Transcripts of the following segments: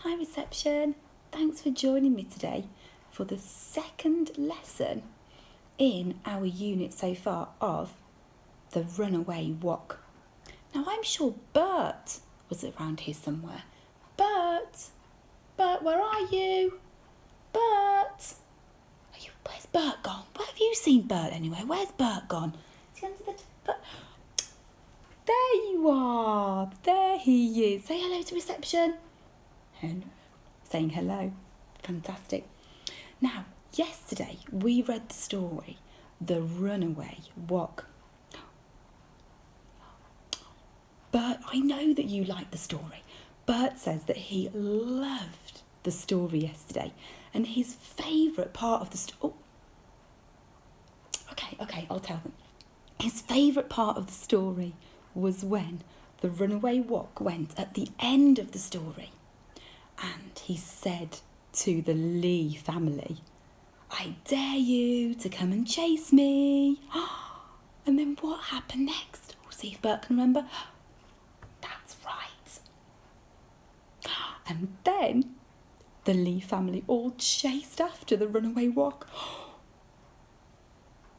Hi reception, thanks for joining me today for the second lesson in our unit so far of the runaway walk. Now I'm sure Bert was around here somewhere. Bert, where are you? Bert, where's Bert gone? Where have you seen Bert anyway? Where's Bert gone? Is he under the... There you are, there he is. Say hello to reception. Hello. Saying hello. Fantastic. Now, yesterday we read the story, The Runaway Walk. Bert, I know that you like the story. Bert says that he loved the story yesterday and his favourite part of the story... Okay, I'll tell them. His favourite part of the story was when the runaway walk went at the end of the story. And he said to the Lee family, I dare you to come and chase me. And then what happened next? We'll see if Bert can remember. That's right. And then the Lee family all chased after the runaway walk.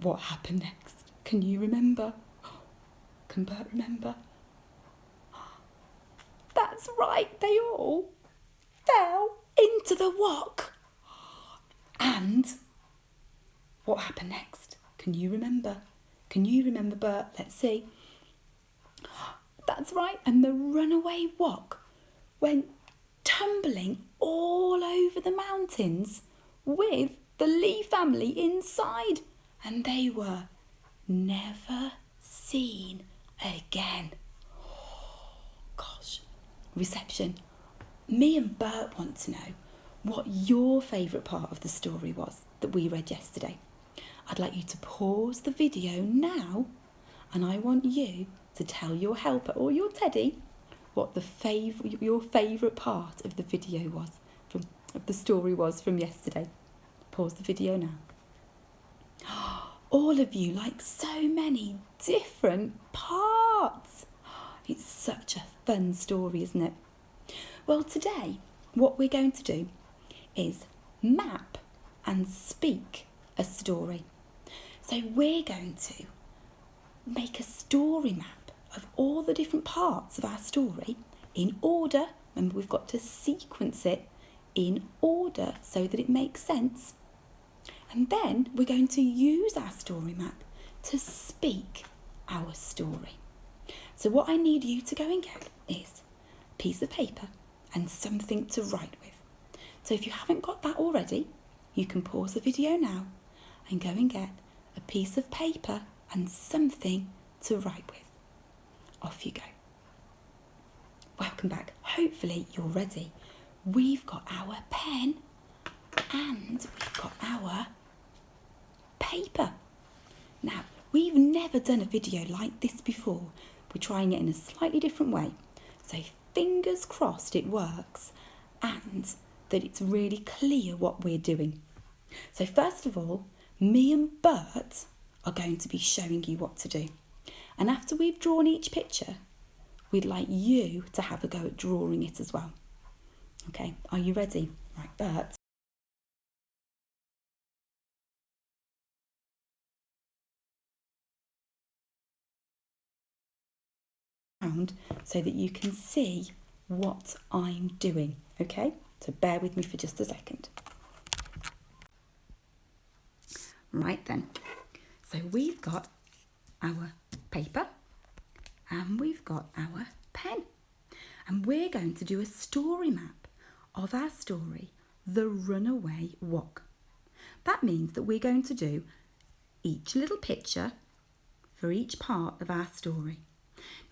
What happened next? Can you remember? Can Bert remember? That's right, they all fell into the walk. And what happened next? Can you remember? Can you remember, Bert? Let's see. That's right, and the runaway walk went tumbling all over the mountains with the Lee family inside, and they were never seen again. Gosh. Reception. Me and Bert want to know what your favourite part of the story was that we read yesterday. I'd like you to pause the video now and I want you to tell your helper or your teddy what your favourite part of the video was, of the story was from yesterday. Pause the video now. All of you like so many different parts. It's such a fun story, isn't it? Well, today, what we're going to do is map and speak a story. So we're going to make a story map of all the different parts of our story in order. Remember, we've got to sequence it in order so that it makes sense. And then we're going to use our story map to speak our story. So what I need you to go and get is a piece of paper and something to write with. So if you haven't got that already, you can pause the video now and go and get a piece of paper and something to write with. Off you go. Welcome back. Hopefully you're ready. We've got our pen and we've got our paper. Now, we've never done a video like this before. We're trying it in a slightly different way. So fingers crossed it works and that it's really clear what we're doing. So first of all, me and Bert are going to be showing you what to do. And after we've drawn each picture, we'd like you to have a go at drawing it as well. Okay, are you ready? Right, Bert. So that you can see what I'm doing, okay? So bear with me for just a second. Right then, so we've got our paper and we've got our pen and we're going to do a story map of our story, The Runaway Walk. That means that we're going to do each little picture for each part of our story.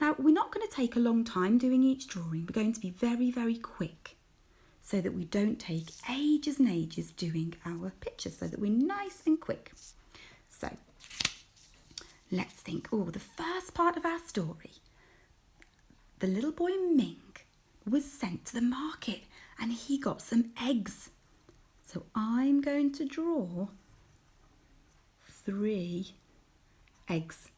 Now, we're not going to take a long time doing each drawing. We're going to be very, very quick so that we don't take ages and ages doing our pictures, so that we're nice and quick. So, let's think. Oh, the first part of our story. The little boy Ming was sent to the market and he got some eggs. So I'm going to draw 3 eggs.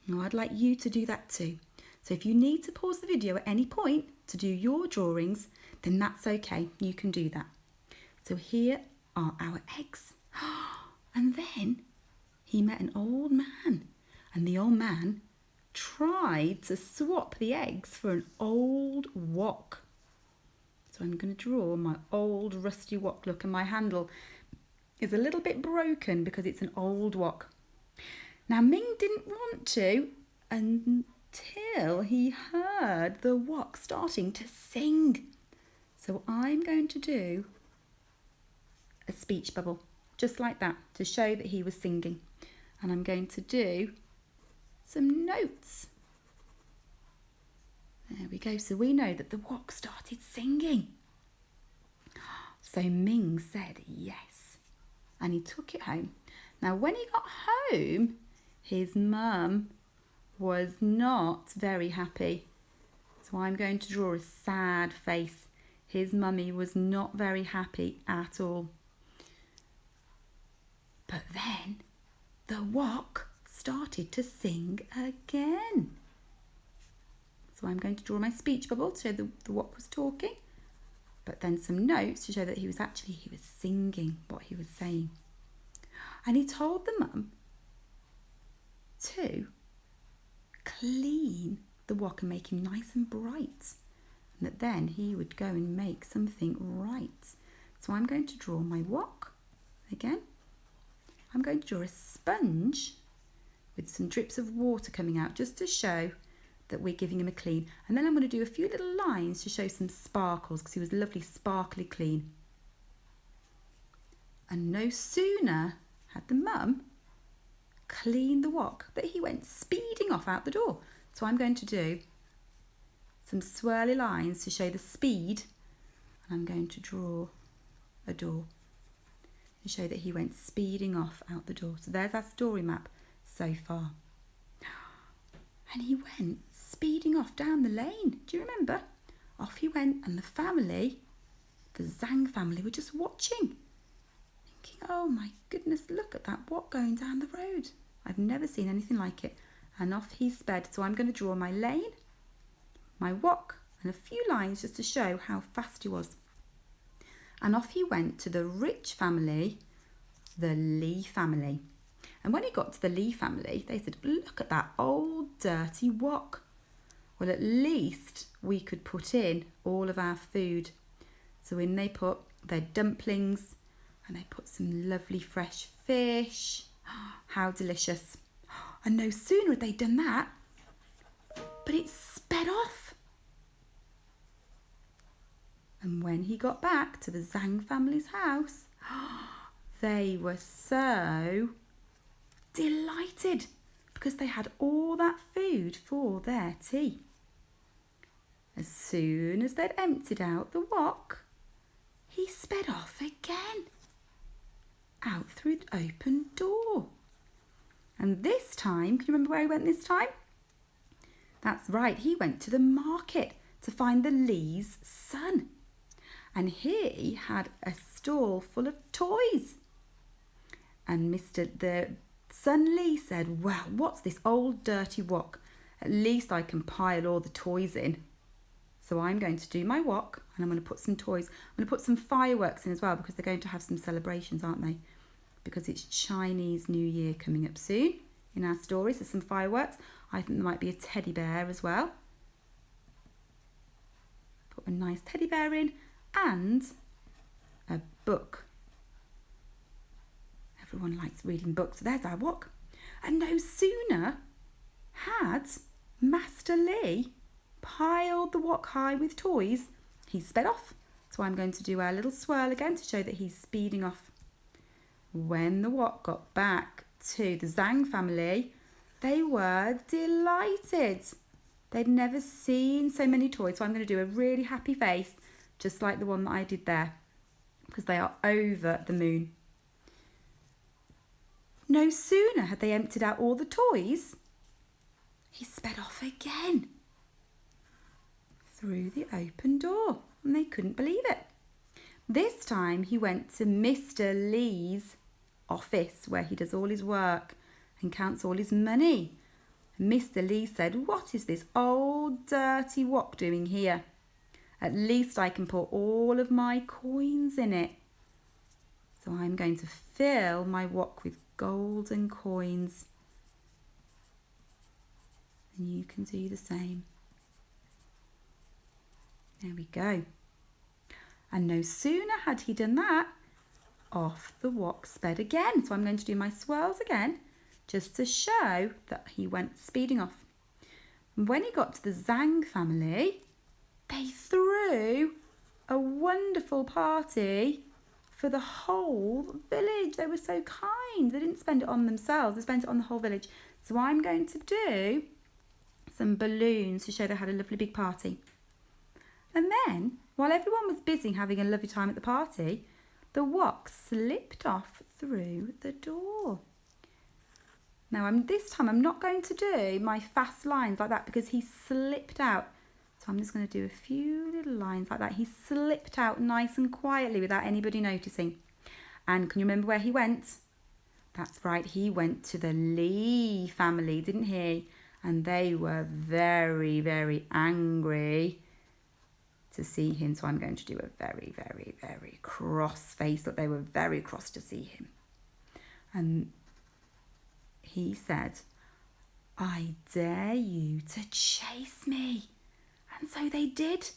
Now, I'd like you to do that too. So if you need to pause the video at any point to do your drawings, then that's okay, you can do that. So here are our eggs. And then he met an old man, and the old man tried to swap the eggs for an old wok. So I'm going to draw my old rusty wok. Look, and my handle is a little bit broken because it's an old wok. Now Ming didn't want to until he heard the wok starting to sing. So I'm going to do a speech bubble, just like that, to show that he was singing. And I'm going to do some notes. There we go. So we know that the wok started singing. So Ming said yes, and he took it home. Now when he got home, his mum was not very happy. So I'm going to draw a sad face. His mummy was not very happy at all. But then the wok started to sing again. So I'm going to draw my speech bubble to show the wok was talking, but then some notes to show that he was singing what he was saying. And he told the mum to clean the wok and make him nice and bright, and that then he would go and make something right. So I'm going to draw my wok again. I'm going to draw a sponge with some drips of water coming out just to show that we're giving him a clean. And then I'm going to do a few little lines to show some sparkles because he was lovely, sparkly clean. And no sooner had the mum cleaned the wok that he went speeding off out the door. So I'm going to do some swirly lines to show the speed. And I'm going to draw a door to show that he went speeding off out the door. So there's our story map so far. And he went speeding off down the lane. Do you remember? Off he went, and the family, the Zhang family, were just watching, thinking, oh my goodness, look at that wok going down the road. I've never seen anything like it. And off he sped. So I'm going to draw my lane, my wok, and a few lines just to show how fast he was. And off he went to the rich family, the Li family. And when he got to the Li family, they said, look at that old dirty wok. Well, at least we could put in all of our food. So in they put their dumplings, and they put some lovely fresh fish. How delicious. And no sooner had they done that, but it sped off. And when he got back to the Zhang family's house, they were so delighted because they had all that food for their tea. As soon as they'd emptied out the wok, he sped off again, out through the open door. And this time, can you remember where he went this time? That's right, he went to the market to find the Li's son. And he had a stall full of toys. And the son Li said, well, what's this old dirty wok? At least I can pile all the toys in. So I'm going to do my wok, and I'm going to put some toys. I'm going to put some fireworks in as well because they're going to have some celebrations, aren't they? Because it's Chinese New Year coming up soon in our story. So some fireworks. I think there might be a teddy bear as well. Put a nice teddy bear in and a book. Everyone likes reading books. So there's our wok. And no sooner had Master Li piled the wok high with toys, he sped off. So I'm going to do our little swirl again to show that he's speeding off. When the wok got back to the Zhang family, they were delighted. They'd never seen so many toys. So I'm going to do a really happy face, just like the one that I did there, because they are over the moon. No sooner had they emptied out all the toys, he sped off again through the open door, and they couldn't believe it. This time he went to Mr. Li's office where he does all his work and counts all his money. Mr. Lee said, "What is this old dirty wok doing here? At least I can put all of my coins in it." So I'm going to fill my wok with golden coins. And you can do the same. There we go. And no sooner had he done that, off the wok sped again. So I'm going to do my swirls again, just to show that he went speeding off. And when he got to the Zhang family, they threw a wonderful party for the whole village. They were so kind. They didn't spend it on themselves, they spent it on the whole village. So I'm going to do some balloons to show they had a lovely big party. And then, while everyone was busy having a lovely time at the party, the wok slipped off through the door. Now, this time I'm not going to do my fast lines like that because he slipped out. So I'm just going to do a few little lines like that. He slipped out nice and quietly without anybody noticing. And can you remember where he went? That's right, he went to the Lee family, didn't he? And they were very, very angry to see him. So I'm going to do a very, very, very cross face. Look, they were very cross to see him. And he said, "I dare you to chase me." And so they did.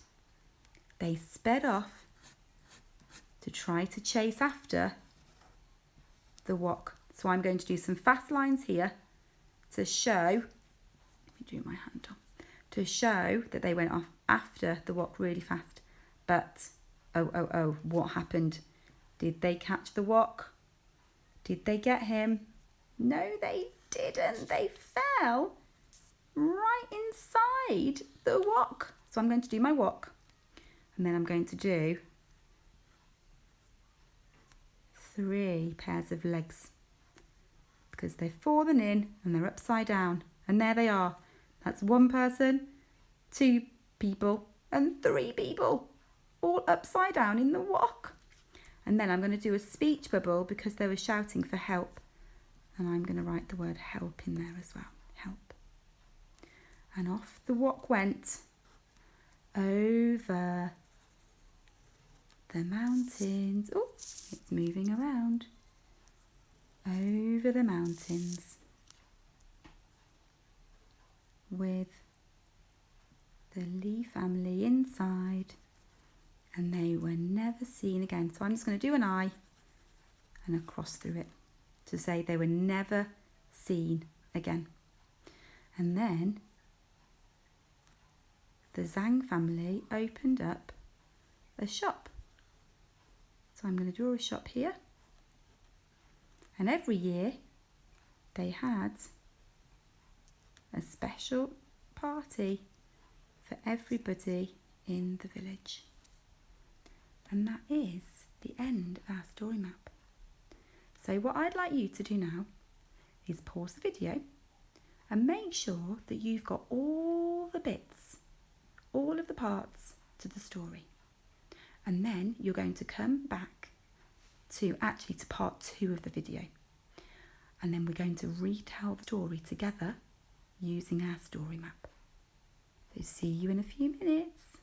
They sped off to try to chase after the wok. So I'm going to do some fast lines here to show, let me do my hand on, to show that they went off after the wok really fast. But, oh, what happened? Did they catch the wok? Did they get him? No, they didn't. They fell right inside the wok. So I'm going to do my wok, and then I'm going to do 3 pairs of legs because they've fallen in and they're upside down. And there they are. That's 1 person, 2 people, and 3 people all upside down in the wok. And then I'm going to do a speech bubble because they were shouting for help. And I'm going to write the word help in there as well. Help. And off the wok went over the mountains. Oh, it's moving around. Over the mountains with the Lee family inside, and they were never seen again. So I'm just going to do an I and a cross through it to say they were never seen again. And then the Zhang family opened up a shop. So I'm going to draw a shop here. And every year they had a special party for everybody in the village. And that is the end of our story map. So what I'd like you to do now is pause the video and make sure that you've got all the bits, all of the parts to the story. And then you're going to come back to part 2 of the video. And then we're going to retell the story together using our story map. So see you in a few minutes.